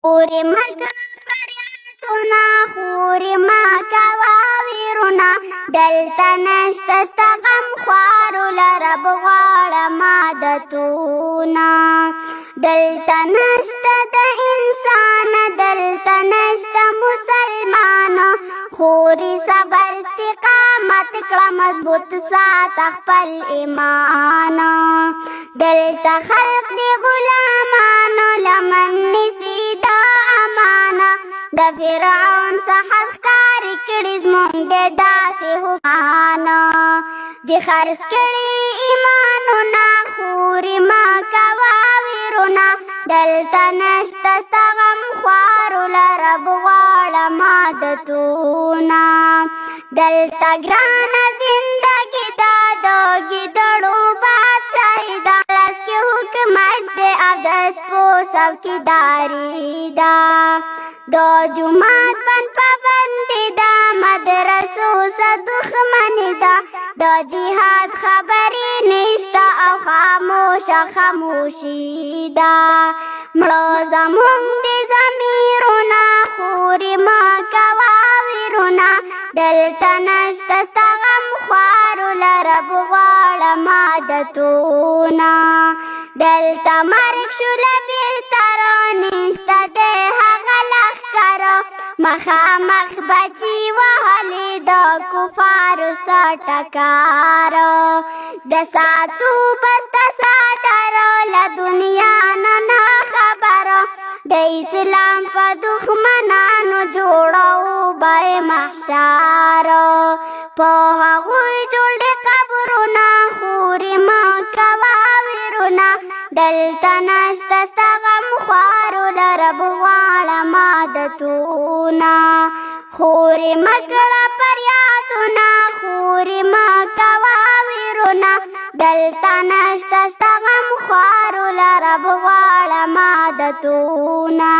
خورې مکړه فریادونه خورې ما کوه ویرونه دلته نشته ستا غمخوارو له رب غواړم عادتونه دلته نشته د انسان دلته نشته مسلمان خورې صبر استقامت کړه مضبوط ساته خپل ایمان دلته خلق دی غلامانو لمن نیسي دا امانه د فرعون څخه ښکارې کړي زموږ د داسې حکمانه د خرڅ کړي ایمانونه خورې ما کوه ویرونه دلته نشته ستا غمخوارو له رب غواړم عادتونه دلته ګرانه زندګي ده د ګیدړو بادشاهي ده لاس کې حکومت دی او د سپو څوکیداري ده د جومات بند پابندي ده مدرسو څه دښمني ده د جهاد خبرې نشته او خاموشه خاموشي ده مړه زموږ د ضمیرونه خورې ما کوه ویرونه دلته نشته ستا غمخوارو له رب غواړم عادتونه دلته مرګ شوله بېلتر نشته دی هغه لښکر مخامخ بچي وهلې د کفارو څه ټکار د ساتو بسته صدر له دنیا نه خبر د اسلام په دښمنانو جوړو به محشر په هغوی جوړ د قبرونه خورې ما کوه ویرونه دلته نشته ستا غمخوارو له رب غواړم عادتونه خورې مه کړه فریادونه خورې ما کوه ویرونه دلته نشته ستا غمخوارو له رب غواړم عادتونه